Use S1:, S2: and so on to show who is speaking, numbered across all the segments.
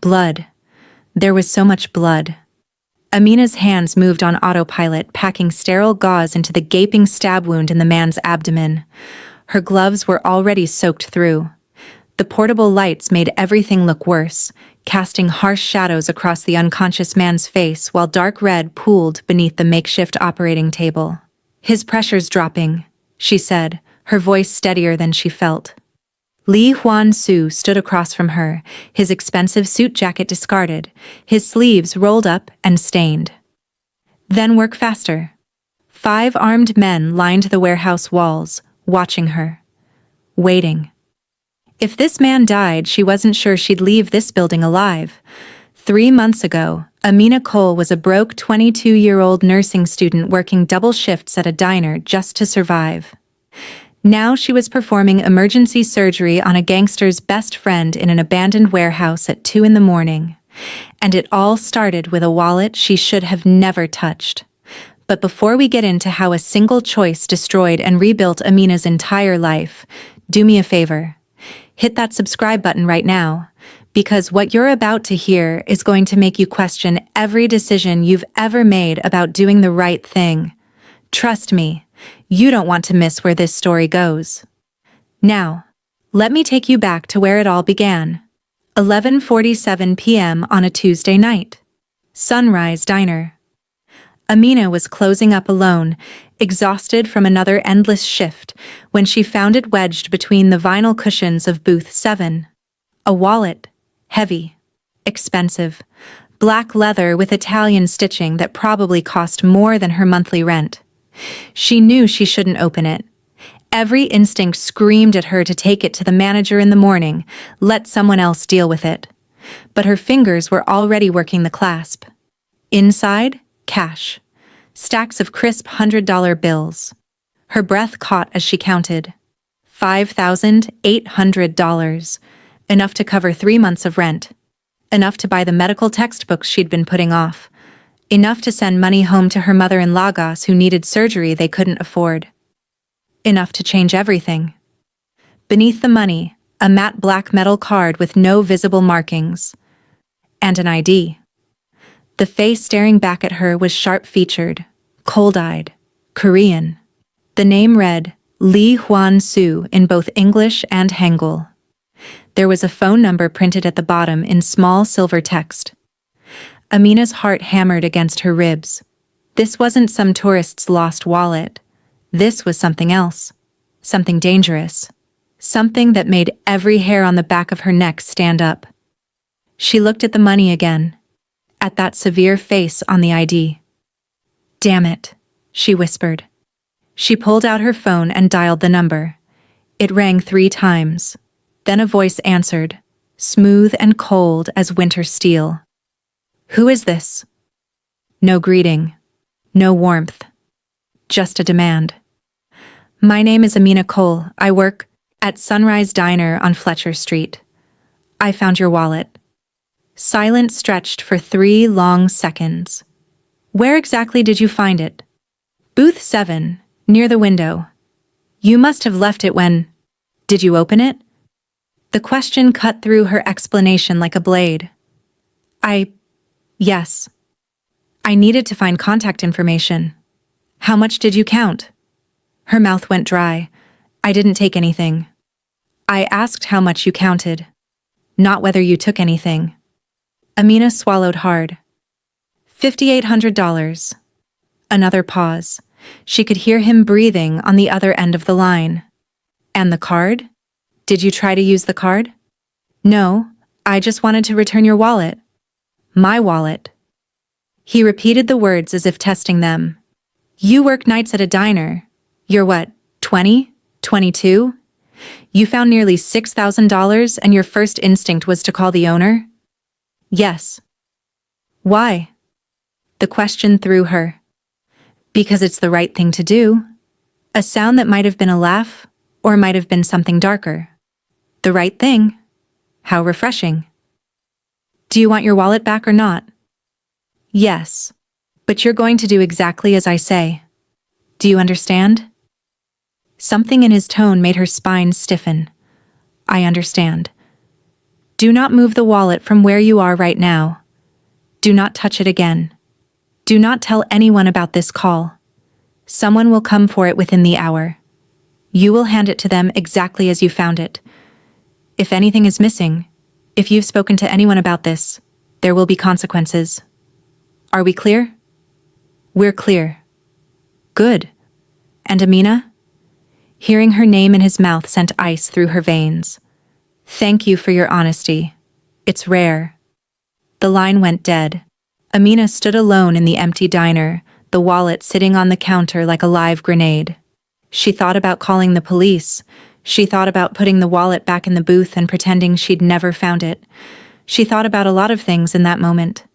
S1: Blood. There was so much blood. Amina's hands moved on autopilot, packing sterile gauze into the gaping stab wound in the man's abdomen. Her gloves were already soaked through. The portable lights made everything look worse, casting harsh shadows across the unconscious man's face while dark red pooled beneath the makeshift operating table. "His pressure's dropping," she said, her voice steadier than she felt. Hwan Soo stood across from her, his expensive suit jacket discarded, his sleeves rolled up and stained. "Then work faster." 5 armed men lined the warehouse walls, watching her. Waiting. If this man died, she wasn't sure she'd leave this building alive. 3 months ago, Amina Cole was a broke 22-year-old nursing student working double shifts at a diner just to survive. Now she was performing emergency surgery on a gangster's best friend in an abandoned warehouse at 2 in the morning. And it all started with a wallet she should have never touched. But before we get into how a single choice destroyed and rebuilt Amina's entire life, do me a favor. Hit that subscribe button right now, because what you're about to hear is going to make you question every decision you've ever made about doing the right thing. Trust me, you don't want to miss where this story goes. Now, let me take you back to where it all began. 11:47 p.m. on a Tuesday night. Sunrise Diner. Amina was closing up alone, exhausted from another endless shift, when she found it wedged between the vinyl cushions of booth 7. A wallet. Heavy. Expensive. Black leather with Italian stitching that probably cost more than her monthly rent. She knew she shouldn't open it. Every instinct screamed at her to take it to the manager in the morning, let someone else deal with it. But her fingers were already working the clasp. Inside, cash. Stacks of crisp $100 bills. Her breath caught as she counted. $5,800. Enough to cover 3 months of rent. Enough to buy the medical textbooks she'd been putting off. Enough to send money home to her mother in Lagos who needed surgery they couldn't afford. Enough to change everything. Beneath the money, a matte black metal card with no visible markings. And an ID. The face staring back at her was sharp-featured, cold-eyed, Korean. The name read, Hwan Soo in both English and Hangul. There was a phone number printed at the bottom in small silver text. Amina's heart hammered against her ribs. This wasn't some tourist's lost wallet. This was something else. Something dangerous. Something that made every hair on the back of her neck stand up. She looked at the money again. At that severe face on the ID. "Damn it," she whispered. She pulled out her phone and dialed the number. It rang 3 times. Then a voice answered, smooth and cold as winter steel. "Who is this?" No greeting. No warmth. Just a demand. "My name is Amina Cole. I work at Sunrise Diner on Fletcher Street. I found your wallet." Silence stretched for 3 long seconds. "Where exactly did you find it?" "Booth 7, near the window." "You must have left it when... Did you open it?" The question cut through her explanation like a blade. Yes. I needed to find contact information." "How much did you count?" Her mouth went dry. "I didn't take anything." "I asked how much you counted, not whether you took anything." Amina swallowed hard. $5,800. Another pause. She could hear him breathing on the other end of the line. "And the card? Did you try to use the card?" "No, I just wanted to return your wallet." "My wallet." He repeated the words as if testing them. "You work nights at a diner. You're what, 20? 22? You found nearly $6,000 and your first instinct was to call the owner?" "Yes." "Why?" The question threw her. "Because it's the right thing to do." A sound that might have been a laugh, or might have been something darker. "The right thing? How refreshing." "Do you want your wallet back or not?" "Yes. But you're going to do exactly as I say. Do you understand?" Something in his tone made her spine stiffen. "I understand." Do not move the wallet from where you are right now. Do not touch it again. Do not tell anyone about this call. Someone will come for it within the hour. You will hand it to them exactly as you found it. If anything is missing, if you've spoken to anyone about this, there will be consequences. Are we clear? We're clear. Good. And Amina? Hearing her name in his mouth sent ice through her veins. Thank you for your honesty. It's rare. The line went dead. Amina stood alone in the empty diner, the wallet sitting on the counter like a live grenade. She thought about calling the police. She thought about putting the wallet back in the booth and pretending she'd never found it. She thought about a lot of things in that moment.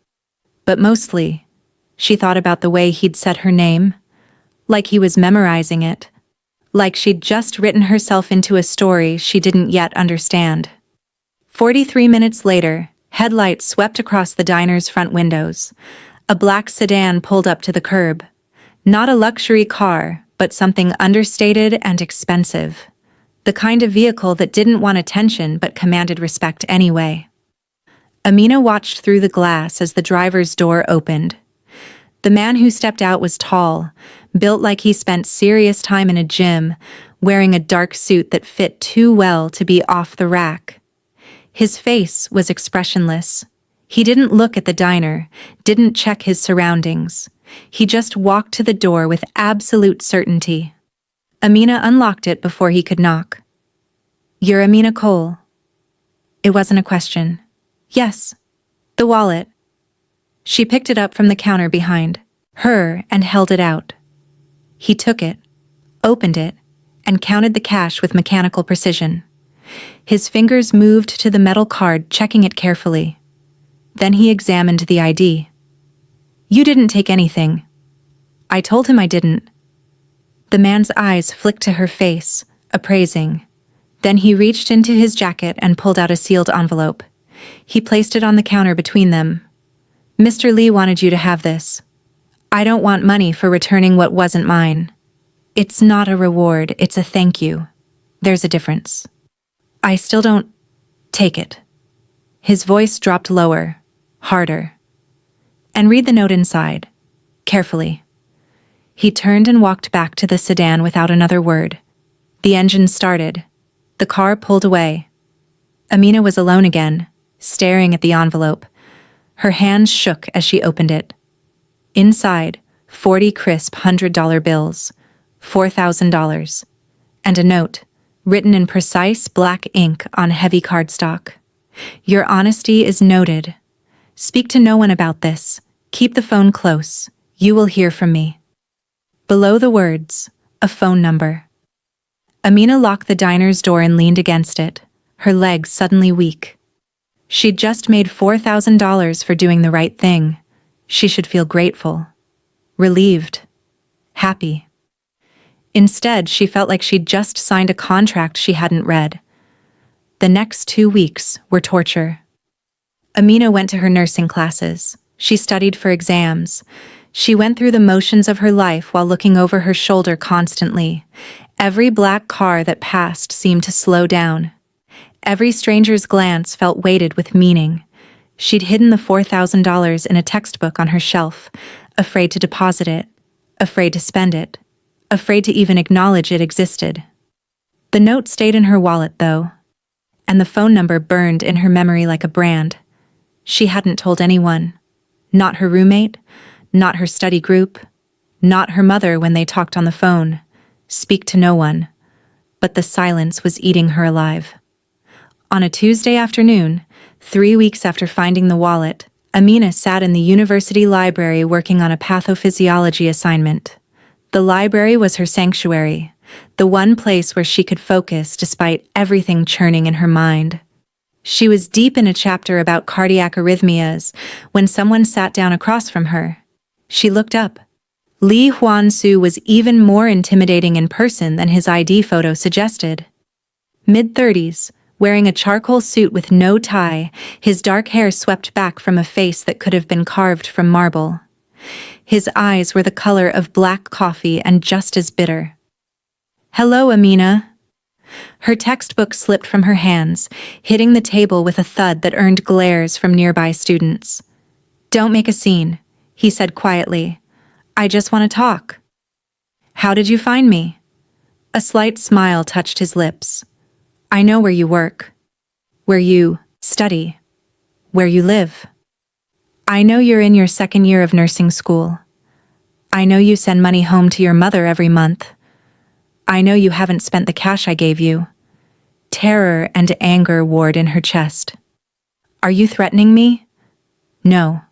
S1: But mostly, she thought about the way he'd said her name, like he was memorizing it, like she'd just written herself into a story she didn't yet understand. 43 minutes later, headlights swept across the diner's front windows. A black sedan pulled up to the curb. Not a luxury car, but something understated and expensive. The kind of vehicle that didn't want attention but commanded respect anyway. Amina watched through the glass as the driver's door opened. The man who stepped out was tall, built like he spent serious time in a gym, wearing a dark suit that fit too well to be off the rack. His face was expressionless. He didn't look at the diner, didn't check his surroundings. He just walked to the door with absolute certainty. Amina unlocked it before he could knock. "You're Amina Cole." It wasn't a question. "Yes." "The wallet." She picked it up from the counter behind her and held it out. He took it, opened it, and counted the cash with mechanical precision. His fingers moved to the metal card, checking it carefully. Then he examined the ID. "You didn't take anything." "I told him I didn't." The man's eyes flicked to her face, appraising. Then he reached into his jacket and pulled out a sealed envelope. He placed it on the counter between them. "Mr. Lee wanted you to have this. I don't want money for returning what wasn't mine. It's not a reward, it's a thank you. There's a difference. I still don't take it." His voice dropped lower, harder. "And read the note inside, carefully." He turned and walked back to the sedan without another word. The engine started. The car pulled away. Amina was alone again, staring at the envelope. Her hands shook as she opened it. Inside, 40 crisp $100 bills, $4,000, and a note, written in precise black ink on heavy cardstock. "Your honesty is noted. Speak to no one about this. Keep the phone close. You will hear from me." Below the words, a phone number. Amina locked the diner's door and leaned against it, her legs suddenly weak. She'd just made $4,000 for doing the right thing. She should feel grateful, relieved, happy. Instead, she felt like she'd just signed a contract she hadn't read. The next 2 weeks were torture. Amina went to her nursing classes. She studied for exams. She went through the motions of her life while looking over her shoulder constantly. Every black car that passed seemed to slow down. Every stranger's glance felt weighted with meaning. She'd hidden the $4,000 in a textbook on her shelf, afraid to deposit it, afraid to spend it, afraid to even acknowledge it existed. The note stayed in her wallet, though, and the phone number burned in her memory like a brand. She hadn't told anyone. Not her roommate, not her study group, not her mother when they talked on the phone. Speak to no one. But the silence was eating her alive. On a Tuesday afternoon, 3 weeks after finding the wallet, Amina sat in the university library working on a pathophysiology assignment. The library was her sanctuary, the one place where she could focus despite everything churning in her mind. She was deep in a chapter about cardiac arrhythmias when someone sat down across from her. She looked up. Hwan Soo was even more intimidating in person than his ID photo suggested. Mid-30s, wearing a charcoal suit with no tie, his dark hair swept back from a face that could have been carved from marble. His eyes were the color of black coffee and just as bitter. "Hello, Amina." Her textbook slipped from her hands, hitting the table with a thud that earned glares from nearby students. "Don't make a scene," he said quietly. "I just want to talk." "How did you find me?" A slight smile touched his lips. "I know where you work, where you study, where you live. I know you're in your second year of nursing school. I know you send money home to your mother every month. I know you haven't spent the cash I gave you." Terror and anger warred in her chest. "Are you threatening me?" "No.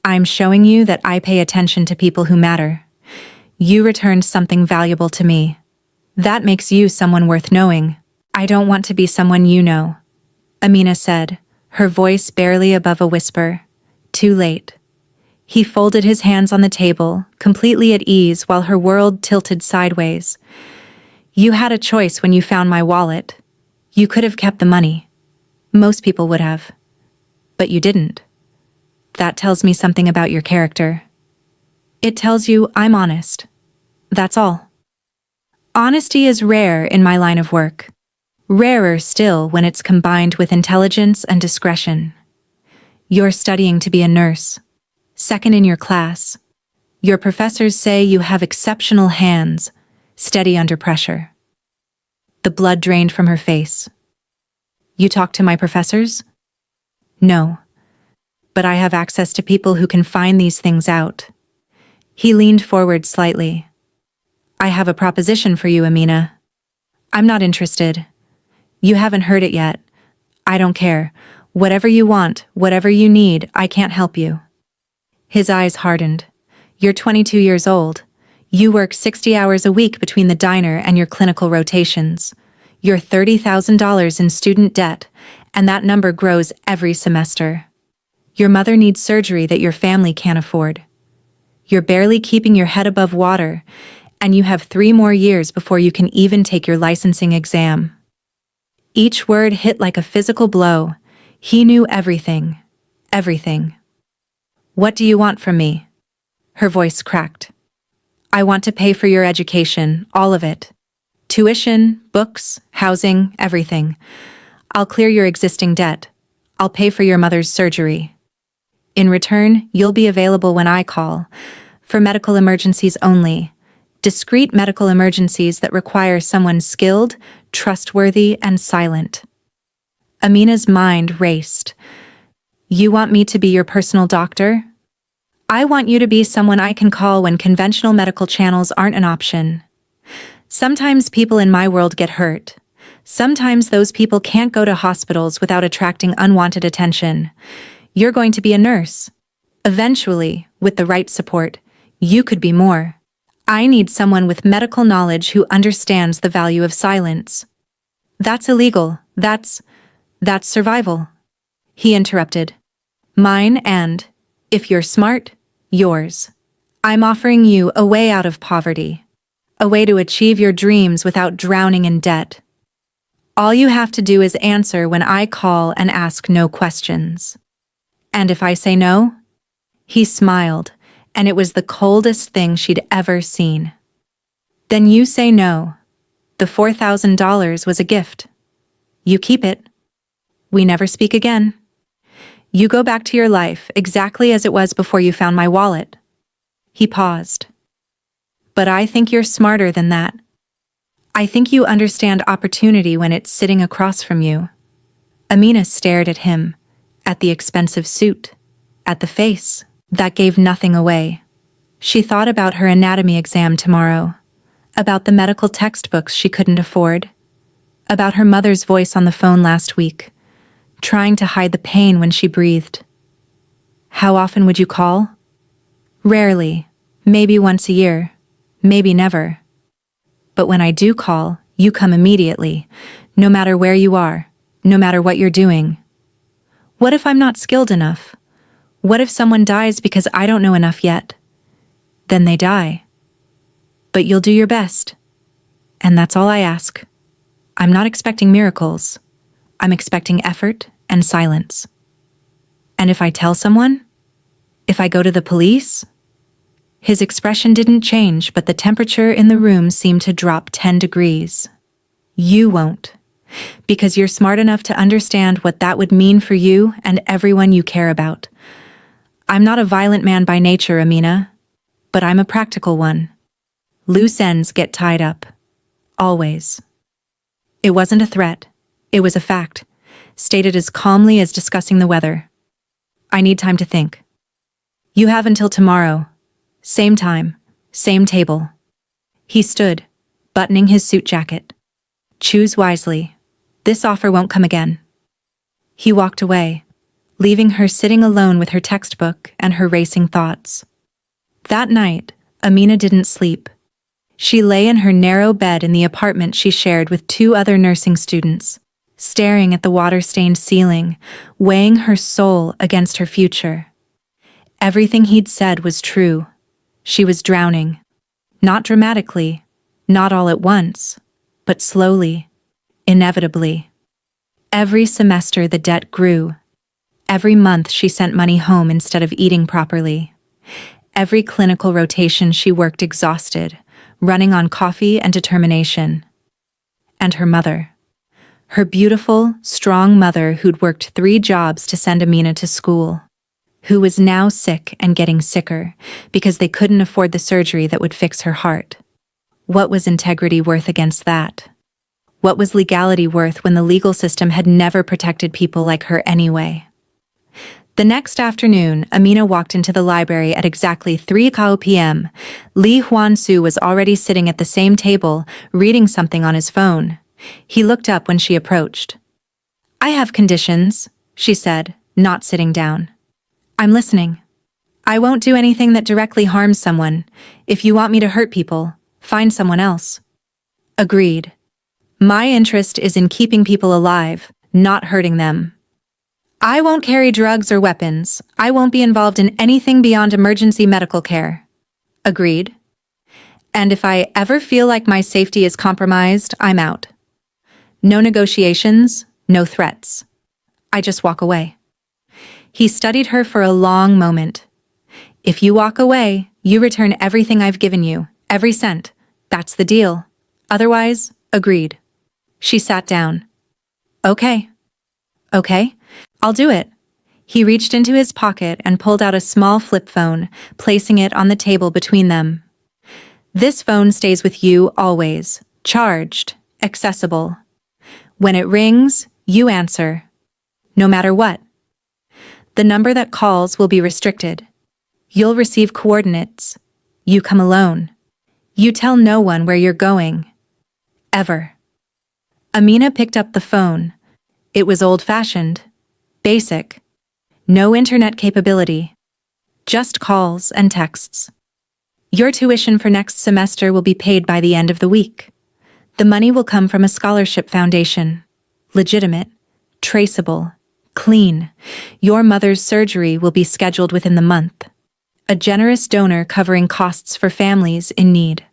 S1: I'm showing you that I pay attention to people who matter. You returned something valuable to me. That makes you someone worth knowing." "I don't want to be someone you know," Amina said, her voice barely above a whisper. Too late. He folded his hands on the table, completely at ease while her world tilted sideways. "You had a choice when you found my wallet. You could have kept the money. Most people would have. But you didn't. That tells me something about your character. It tells you I'm honest. That's all. Honesty is rare in my line of work. Rarer still when it's combined with intelligence and discretion. You're studying to be a nurse. Second in your class. Your professors say you have exceptional hands, steady under pressure." The blood drained from her face. "You talk to my professors?" "No. But I have access to people who can find these things out." He leaned forward slightly. "I have a proposition for you, Amina. I'm not interested. You haven't heard it yet. I don't care. Whatever you want, whatever you need, I can't help you." His eyes hardened. "You're 22 years old. You work 60 hours a week between the diner and your clinical rotations. You're $30,000 in student debt, and that number grows every semester. Your mother needs surgery that your family can't afford. You're barely keeping your head above water, and you have 3 more years before you can even take your licensing exam." Each word hit like a physical blow. He knew everything. Everything. "What do you want from me?" Her voice cracked. "I want to pay for your education, all of it. Tuition, books, housing, everything. I'll clear your existing debt. I'll pay for your mother's surgery. In return, you'll be available when I call, for medical emergencies only. Discreet medical emergencies that require someone skilled, trustworthy, and silent." Amina's mind raced. "You want me to be your personal doctor? I want you to be someone I can call when conventional medical channels aren't an option. Sometimes people in my world get hurt. Sometimes those people can't go to hospitals without attracting unwanted attention. You're going to be a nurse. Eventually, with the right support, you could be more. I need someone with medical knowledge who understands the value of silence." "That's illegal. That's survival," he interrupted. "Mine and, if you're smart, yours. I'm offering you a way out of poverty. A way to achieve your dreams without drowning in debt. All you have to do is answer when I call and ask no questions. And if I say no?" He smiled, and it was the coldest thing she'd ever seen. "Then you say no. The $4,000 was a gift. You keep it. We never speak again. You go back to your life exactly as it was before you found my wallet." He paused. "But I think you're smarter than that. I think you understand opportunity when it's sitting across from you." Amina stared at him, at the expensive suit, at the face that gave nothing away. She thought about her anatomy exam tomorrow, about the medical textbooks she couldn't afford, about her mother's voice on the phone last week, trying to hide the pain when she breathed. "How often would you call?" "Rarely. Maybe once a year. Maybe never. But when I do call, you come immediately, no matter where you are, no matter what you're doing. What if I'm not skilled enough? What if someone dies because I don't know enough yet? Then they die. But you'll do your best. And that's all I ask. I'm not expecting miracles. I'm expecting effort and silence. And if I tell someone? If I go to the police?" His expression didn't change, but the temperature in the room seemed to drop 10 degrees. You won't. Because you're smart enough to understand what that would mean for you and everyone you care about. I'm not a violent man by nature, Amina, but I'm a practical one. Loose ends get tied up. Always. It wasn't a threat. It was a fact, stated as calmly as discussing the weather. I need time to think. You have until tomorrow. Same time, same table. He stood, buttoning his suit jacket. Choose wisely. This offer won't come again. He walked away, leaving her sitting alone with her textbook and her racing thoughts. That night, Amina didn't sleep. She lay in her narrow bed in the apartment she shared with 2 other nursing students, staring at the water-stained ceiling, weighing her soul against her future. Everything he'd said was true. She was drowning. Not dramatically, not all at once, but slowly, inevitably. Every semester the debt grew. Every month she sent money home instead of eating properly. Every clinical rotation she worked exhausted, running on coffee and determination. And her mother. Her beautiful, strong mother who'd worked 3 jobs to send Amina to school. Who was now sick and getting sicker because they couldn't afford the surgery that would fix her heart. What was integrity worth against that? What was legality worth when the legal system had never protected people like her anyway? The next afternoon, Amina walked into the library at exactly 3 p.m. Hwan Soo was already sitting at the same table, reading something on his phone. He looked up when she approached. I have conditions, she said, not sitting down. I'm listening. I won't do anything that directly harms someone. If you want me to hurt people, find someone else. Agreed. My interest is in keeping people alive, not hurting them. I won't carry drugs or weapons. I won't be involved in anything beyond emergency medical care. Agreed. And if I ever feel like my safety is compromised, I'm out. No negotiations, no threats. I just walk away. He studied her for a long moment. If you walk away, you return everything I've given you, every cent. That's the deal. Otherwise, agreed. She sat down. Okay. Okay, I'll do it. He reached into his pocket and pulled out a small flip phone, placing it on the table between them. This phone stays with you always, charged, accessible. When it rings, you answer. No matter what. The number that calls will be restricted. You'll receive coordinates. You come alone. You tell no one where you're going. Ever. Amina picked up the phone. It was old-fashioned. Basic. No internet capability. Just calls and texts. Your tuition for next semester will be paid by the end of the week. The money will come from a scholarship foundation. Legitimate. Traceable. Clean. Your mother's surgery will be scheduled within the month. A generous donor covering costs for families in need.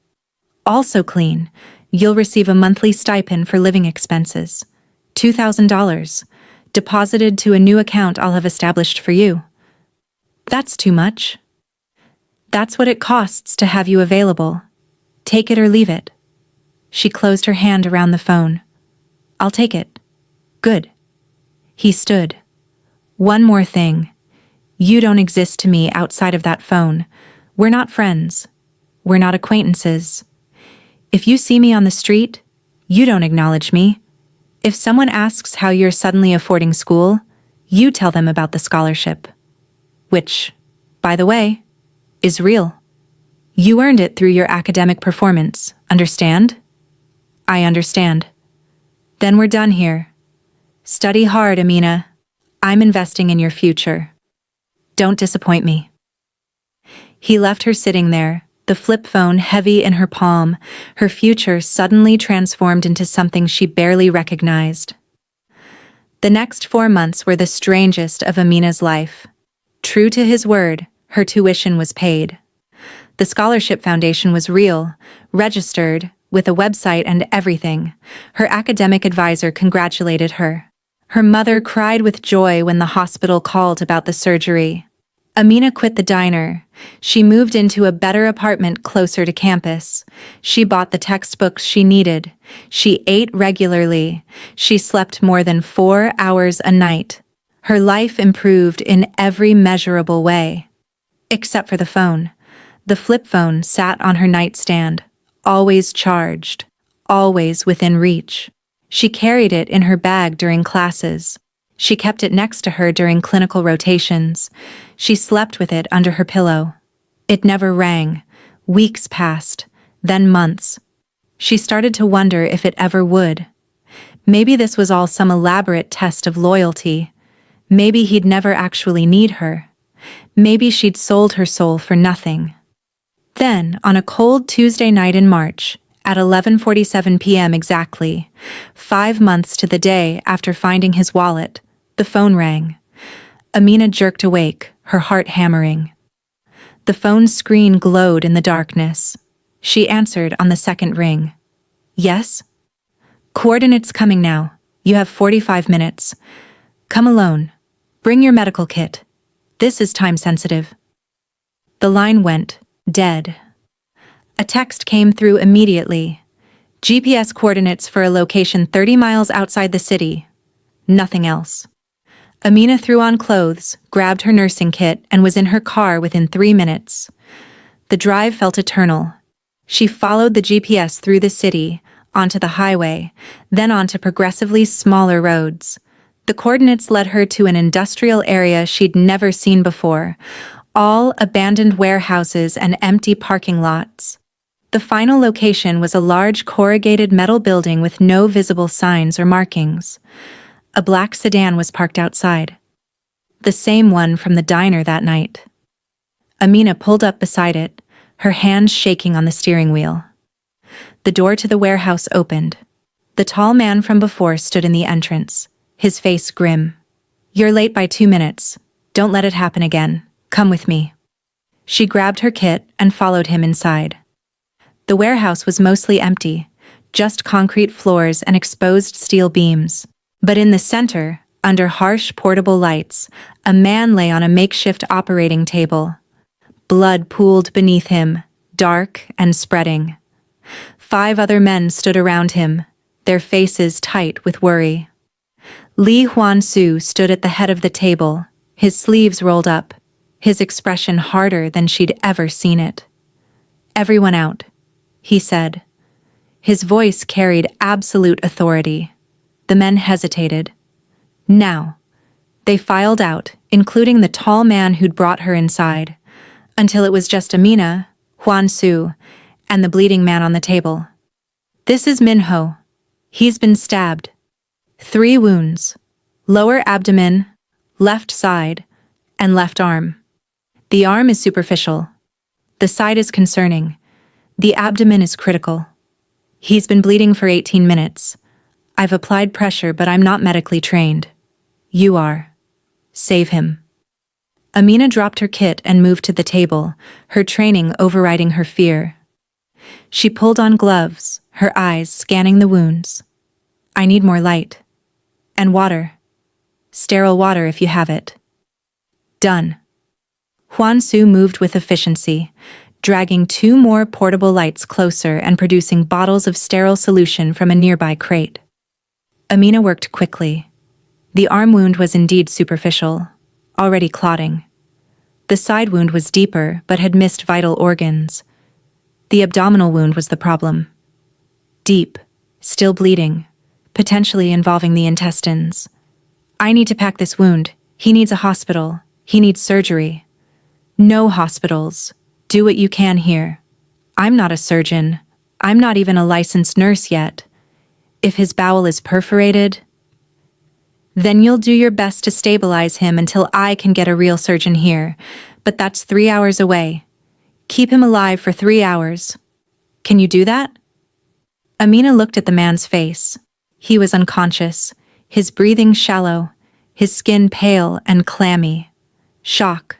S1: Also clean. You'll receive a monthly stipend for living expenses. $2,000. Deposited to a new account I'll have established for you. That's too much. That's what it costs to have you available. Take it or leave it. She closed her hand around the phone. I'll take it. Good. He stood. One more thing. You don't exist to me outside of that phone. We're not friends. We're not acquaintances. If you see me on the street, you don't acknowledge me. If someone asks how you're suddenly affording school, you tell them about the scholarship. Which, by the way, is real. You earned it through your academic performance, understand? I understand. Then we're done here. Study hard, Amina. I'm investing in your future. Don't disappoint me. He left her sitting there, the flip phone heavy in her palm, her future suddenly transformed into something she barely recognized. The next 4 months were the strangest of Amina's life. True to his word, her tuition was paid. The scholarship foundation was real, registered, with a website and everything. Her academic advisor congratulated her. Her mother cried with joy when the hospital called about the surgery. Amina quit the diner. She moved into a better apartment closer to campus. She bought the textbooks she needed. She ate regularly. She slept more than 4 hours a night. Her life improved in every measurable way. Except for the phone. The flip phone sat on her nightstand, always charged, always within reach. She carried it in her bag during classes. She kept it next to her during clinical rotations. She slept with it under her pillow. It never rang. Weeks passed, then months. She started to wonder if it ever would. Maybe this was all some elaborate test of loyalty. Maybe he'd never actually need her. Maybe she'd sold her soul for nothing. Then, on a cold Tuesday night in March, at 11:47 p.m. exactly, 5 months to the day after finding his wallet, the phone rang. Amina jerked awake, her heart hammering. The phone's screen glowed in the darkness. She answered on the second ring. Yes? Coordinates coming now. You have 45 minutes. Come alone. Bring your medical kit. This is time sensitive. The line went dead. A text came through immediately. GPS coordinates for a location 30 miles outside the city. Nothing else. Amina threw on clothes, grabbed her nursing kit, and was in her car within 3 minutes. The drive felt eternal. She followed the GPS through the city, onto the highway, then onto progressively smaller roads. The coordinates led her to an industrial area she'd never seen before, all abandoned warehouses and empty parking lots. The final location was a large corrugated metal building with no visible signs or markings. A black sedan was parked outside. The same one from the diner that night. Amina pulled up beside it, her hands shaking on the steering wheel. The door to the warehouse opened. The tall man from before stood in the entrance, his face grim. You're late by 2 minutes. Don't let it happen again. Come with me. She grabbed her kit and followed him inside. The warehouse was mostly empty, just concrete floors and exposed steel beams. But in the center, under harsh portable lights, a man lay on a makeshift operating table. Blood pooled beneath him, dark and spreading. 5 other men stood around him, their faces tight with worry. Hwan Soo stood at the head of the table, his sleeves rolled up, his expression harder than she'd ever seen it. Everyone out, he said. His voice carried absolute authority. The men hesitated. Now. They filed out, including the tall man who'd brought her inside, until it was just Amina, Hwan Soo, and the bleeding man on the table. This is Minho. He's been stabbed. 3 wounds. Lower abdomen, left side, and left arm. The arm is superficial. The side is concerning. The abdomen is critical. He's been bleeding for 18 minutes. I've applied pressure, but I'm not medically trained. You are. Save him. Amina dropped her kit and moved to the table, her training overriding her fear. She pulled on gloves, her eyes scanning the wounds. I need more light. And water. Sterile water if you have it. Done. Hwan Soo moved with efficiency, dragging 2 more portable lights closer and producing bottles of sterile solution from a nearby crate. Amina worked quickly. The arm wound was indeed superficial, already clotting. The side wound was deeper but had missed vital organs. The abdominal wound was the problem. Deep, still bleeding, potentially involving the intestines. I need to pack this wound. He needs a hospital. He needs surgery. No hospitals. Do what you can here. I'm not a surgeon. I'm not even a licensed nurse yet. If his bowel is perforated, then you'll do your best to stabilize him until I can get a real surgeon here, but that's 3 hours away. Keep him alive for 3 hours. Can you do that? Amina looked at the man's face. He was unconscious, his breathing shallow, his skin pale and clammy. Shock.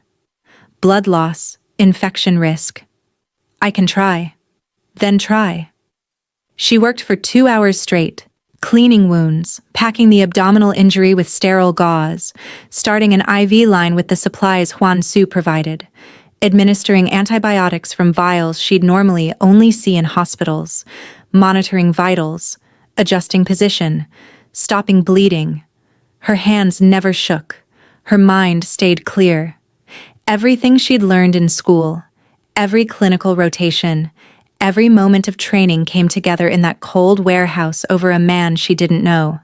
S1: Blood loss, infection risk. I can try. Then try. She worked for 2 hours straight, cleaning wounds, packing the abdominal injury with sterile gauze, starting an IV line with the supplies Hwan Soo provided, administering antibiotics from vials she'd normally only see in hospitals, monitoring vitals, adjusting position, stopping bleeding. Her hands never shook. Her mind stayed clear. Everything she'd learned in school, every clinical rotation, every moment of training came together in that cold warehouse over a man she didn't know.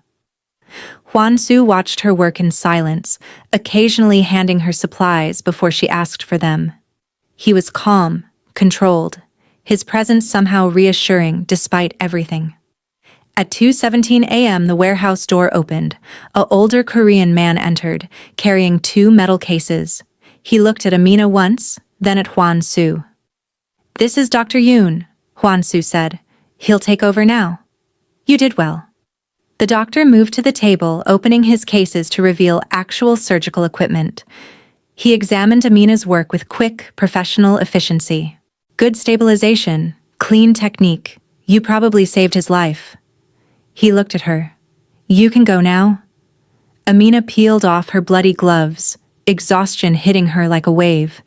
S1: Hwan Soo watched her work in silence, occasionally handing her supplies before she asked for them. He was calm, controlled, his presence somehow reassuring despite everything. At 2:17 a.m. the warehouse door opened. An older Korean man entered, carrying 2 metal cases. He looked at Amina once, then at Hwan Soo. "This is Dr. Yoon," Hwan Soo said. "He'll take over now." "You did well." The doctor moved to the table, opening his cases to reveal actual surgical equipment. He examined Amina's work with quick, professional efficiency. "Good stabilization, clean technique. You probably saved his life." He looked at her. "You can go now." Amina peeled off her bloody gloves, exhaustion hitting her like a wave.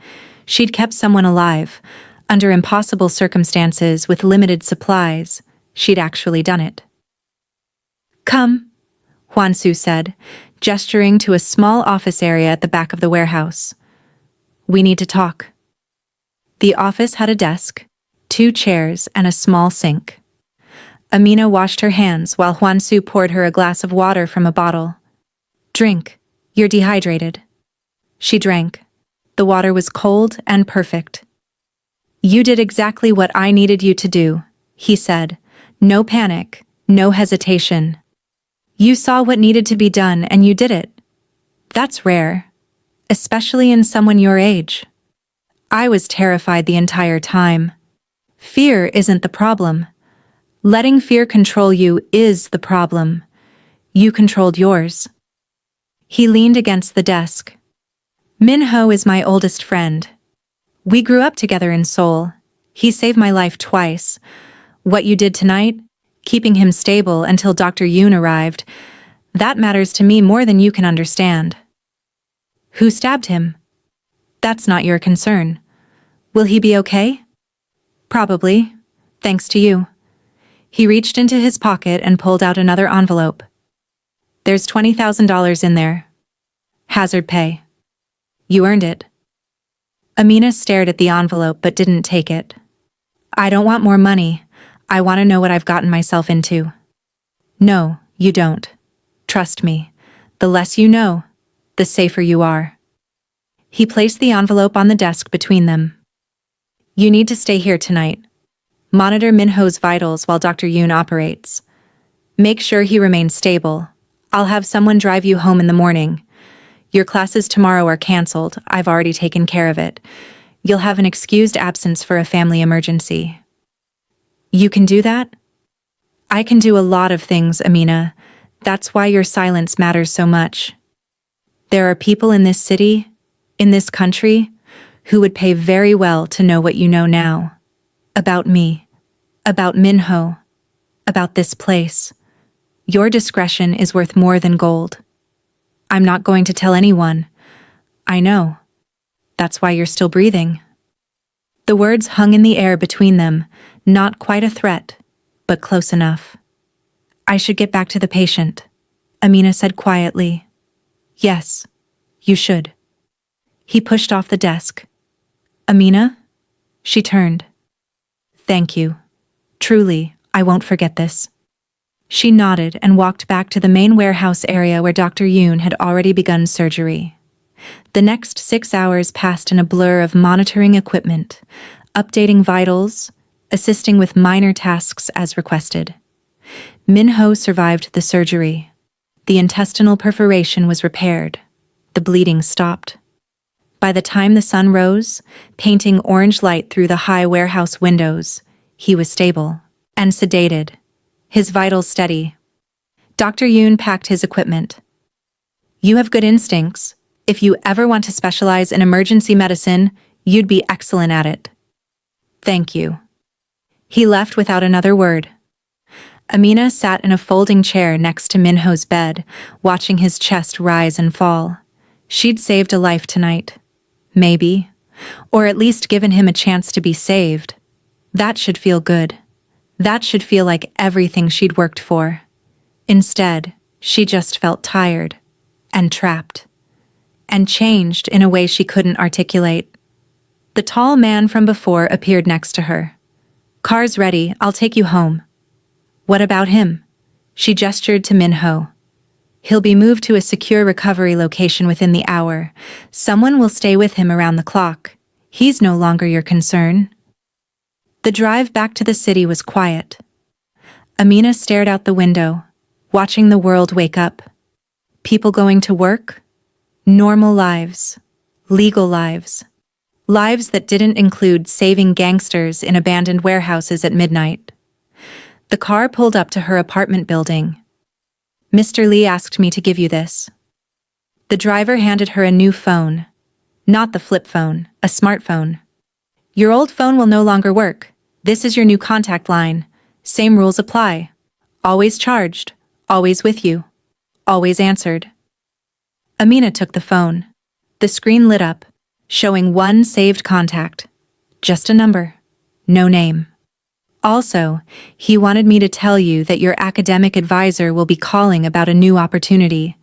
S1: She'd kept someone alive. Under impossible circumstances with limited supplies, she'd actually done it. "Come," Hwan Soo said, gesturing to a small office area at the back of the warehouse. "We need to talk." The office had a desk, 2 chairs, and a small sink. Amina washed her hands while Hwan Soo poured her a glass of water from a bottle. "Drink. You're dehydrated." She drank. The water was cold and perfect. "You did exactly what I needed you to do," he said. "No panic, no hesitation. You saw what needed to be done and you did it. That's rare, especially in someone your age." I was terrified the entire time. Fear isn't the problem. Letting fear control you is the problem. You controlled yours. He leaned against the desk. "Min-ho is my oldest friend. We grew up together in Seoul. He saved my life twice. What you did tonight, keeping him stable until Dr. Yoon arrived, that matters to me more than you can understand." "Who stabbed him?" "That's not your concern. Will he be okay?" "Probably, thanks to you." He reached into his pocket and pulled out another envelope. "There's $20,000 in there. Hazard pay. You earned it." Amina stared at the envelope but didn't take it. "I don't want more money. I want to know what I've gotten myself into." "No, you don't. Trust me. The less you know, the safer you are." He placed the envelope on the desk between them. "You need to stay here tonight. Monitor Min-ho's vitals while Dr. Yoon operates. Make sure he remains stable. I'll have someone drive you home in the morning. Your classes tomorrow are cancelled. I've already taken care of it. You'll have an excused absence for a family emergency." "You can do that?" "I can do a lot of things, Amina. That's why your silence matters so much. There are people in this city, in this country, who would pay very well to know what you know now. About me, about Min-ho, about this place. Your discretion is worth more than gold. I'm not going to tell anyone. I know. That's why you're still breathing." The words hung in the air between them, not quite a threat, but close enough. "I should get back to the patient," Amina said quietly. "Yes, you should." He pushed off the desk. "Amina?" She turned. "Thank you. Truly, I won't forget this." She nodded and walked back to the main warehouse area where Dr. Yoon had already begun surgery. The next 6 hours passed in a blur of monitoring equipment, updating vitals, assisting with minor tasks as requested. Min-ho survived the surgery. The intestinal perforation was repaired. The bleeding stopped. By the time the sun rose, painting orange light through the high warehouse windows, he was stable and sedated, his vitals steady. Dr. Yoon packed his equipment. "You have good instincts. If you ever want to specialize in emergency medicine, you'd be excellent at it." "Thank you." He left without another word. Amina sat in a folding chair next to Minho's bed, watching his chest rise and fall. She'd saved a life tonight. Maybe. Or at least given him a chance to be saved. That should feel good. That should feel like everything she'd worked for. Instead, she just felt tired. And trapped. And changed in a way she couldn't articulate. The tall man from before appeared next to her. "Car's ready, I'll take you home." "What about him?" She gestured to Minho. "He'll be moved to a secure recovery location within the hour. Someone will stay with him around the clock. He's no longer your concern." The drive back to the city was quiet. Amina stared out the window, watching the world wake up. People going to work? Normal lives. Legal lives. Lives that didn't include saving gangsters in abandoned warehouses at midnight. The car pulled up to her apartment building. "Mr. Lee asked me to give you this." The driver handed her a new phone. Not the flip phone, a smartphone. "Your old phone will no longer work. This is your new contact line. Same rules apply. Always charged. Always with you. Always answered." Amina took the phone. The screen lit up, showing one saved contact. Just a number. No name. "Also, he wanted me to tell you that your academic advisor will be calling about a new opportunity.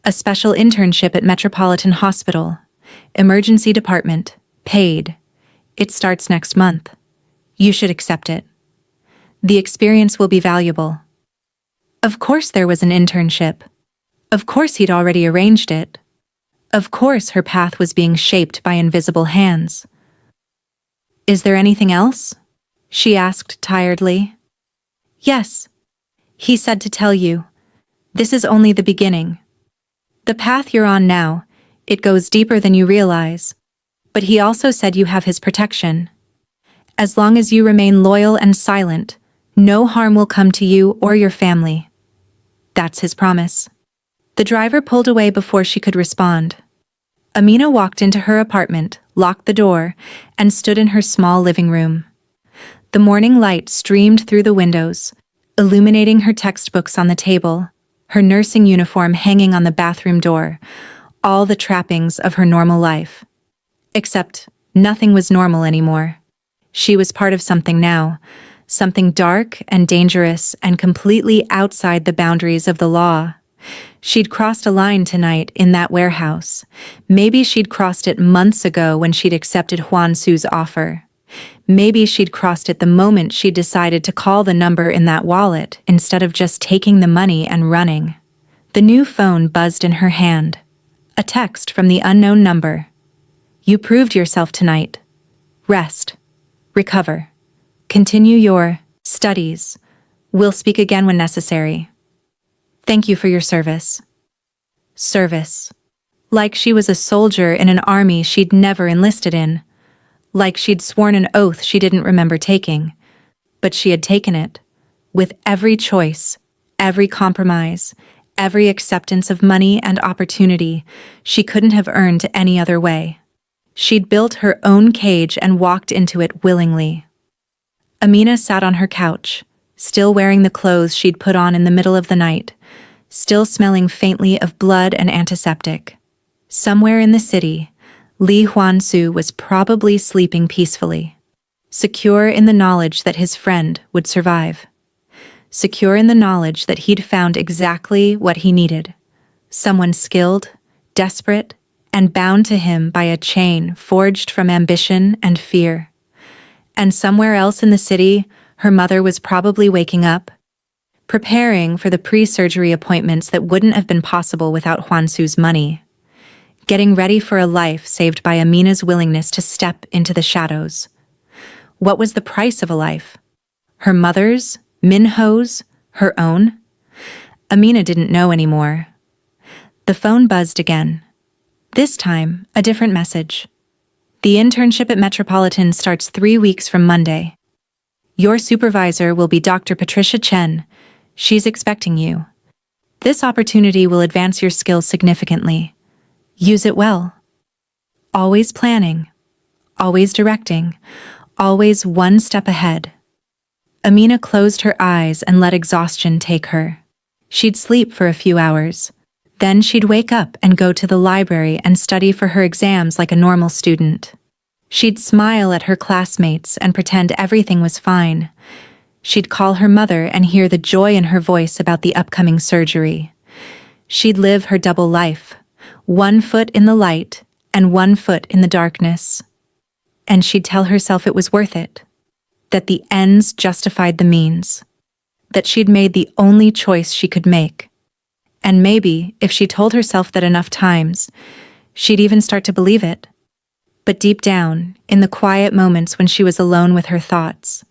S1: A special internship at Metropolitan Hospital. Emergency department. Paid. It starts next month. You should accept it. The experience will be valuable." Of course there was an internship. Of course he'd already arranged it. Of course her path was being shaped by invisible hands. "Is there anything else?" she asked tiredly. "Yes. He said to tell you. This is only the beginning. The path you're on now, it goes deeper than you realize. But he also said you have his protection. As long as you remain loyal and silent, no harm will come to you or your family. That's his promise." The driver pulled away before she could respond. Amina walked into her apartment, locked the door, and stood in her small living room. The morning light streamed through the windows, illuminating her textbooks on the table, her nursing uniform hanging on the bathroom door, all the trappings of her normal life. Except nothing was normal anymore. She was part of something now, something dark and dangerous and completely outside the boundaries of the law. She'd crossed a line tonight in that warehouse. Maybe she'd crossed it months ago when she'd accepted Hwan Soo's offer. Maybe she'd crossed it the moment she decided to call the number in that wallet instead of just taking the money and running. The new phone buzzed in her hand. A text from the unknown number. "You proved yourself tonight. Rest. Recover. Continue your studies. We'll speak again when necessary. Thank you for your service." Service. Like she was a soldier in an army she'd never enlisted in. Like she'd sworn an oath she didn't remember taking. But she had taken it. With every choice, every compromise, every acceptance of money and opportunity she couldn't have earned any other way. She'd built her own cage and walked into it willingly. Amina sat on her couch, still wearing the clothes she'd put on in the middle of the night, still smelling faintly of blood and antiseptic. Somewhere in the city, Hwan Soo was probably sleeping peacefully, secure in the knowledge that his friend would survive, secure in the knowledge that he'd found exactly what he needed, someone skilled, desperate, and bound to him by a chain forged from ambition and fear. And somewhere else in the city, her mother was probably waking up, preparing for the pre-surgery appointments that wouldn't have been possible without Hwan Soo's money, getting ready for a life saved by Amina's willingness to step into the shadows. What was the price of a life? Her mother's? Minho's? Her own? Amina didn't know anymore. The phone buzzed again. This time, a different message. "The internship at Metropolitan starts 3 weeks from Monday. Your supervisor will be Dr. Patricia Chen. She's expecting you. This opportunity will advance your skills significantly. Use it well. Always planning. Always directing. Always one step ahead." Amina closed her eyes and let exhaustion take her. She'd sleep for a few hours. Then she'd wake up and go to the library and study for her exams like a normal student. She'd smile at her classmates and pretend everything was fine. She'd call her mother and hear the joy in her voice about the upcoming surgery. She'd live her double life, 1 foot in the light and 1 foot in the darkness. And she'd tell herself it was worth it, that the ends justified the means, that she'd made the only choice she could make. And maybe, if she told herself that enough times, she'd even start to believe it. But deep down, in the quiet moments when she was alone with her thoughts,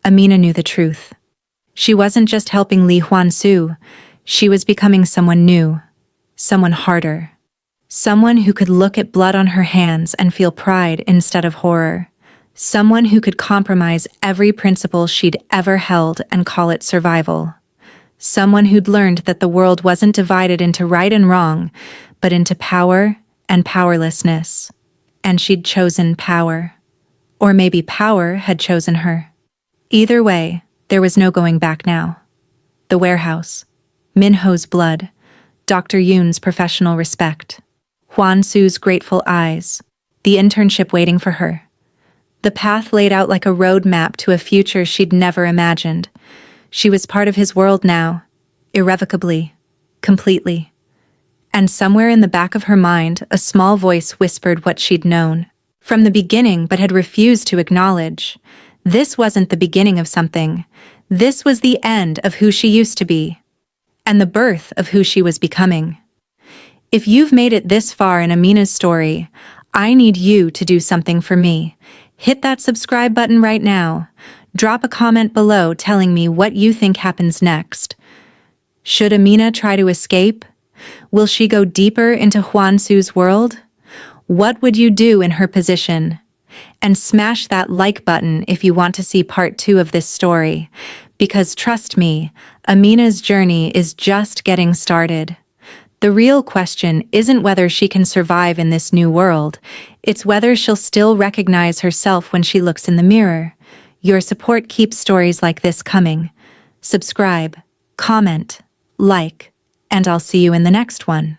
S1: Amina knew the truth. She wasn't just helping Hwan Soo, she was becoming someone new, someone harder. Someone who could look at blood on her hands and feel pride instead of horror. Someone who could compromise every principle she'd ever held and call it survival. Someone who'd learned that the world wasn't divided into right and wrong, but into power and powerlessness. And she'd chosen power. Or maybe power had chosen her. Either way, there was no going back now. The warehouse. Minho's blood. Dr. Yoon's professional respect. Hwan Soo's grateful eyes. The internship waiting for her. The path laid out like a road map to a future she'd never imagined. She was part of his world now. Irrevocably. Completely. And somewhere in the back of her mind, a small voice whispered what she'd known from the beginning but had refused to acknowledge. This wasn't the beginning of something. This was the end of who she used to be. And the birth of who she was becoming. If you've made it this far in Amina's story, I need you to do something for me. Hit that subscribe button right now. Drop a comment below telling me what you think happens next. Should Amina try to escape? Will she go deeper into Hwan Soo's world? What would you do in her position? And smash that like button if you want to see part 2 of this story. Because trust me, Amina's journey is just getting started. The real question isn't whether she can survive in this new world, it's whether she'll still recognize herself when she looks in the mirror. Your support keeps stories like this coming. Subscribe, comment, like, and I'll see you in the next one.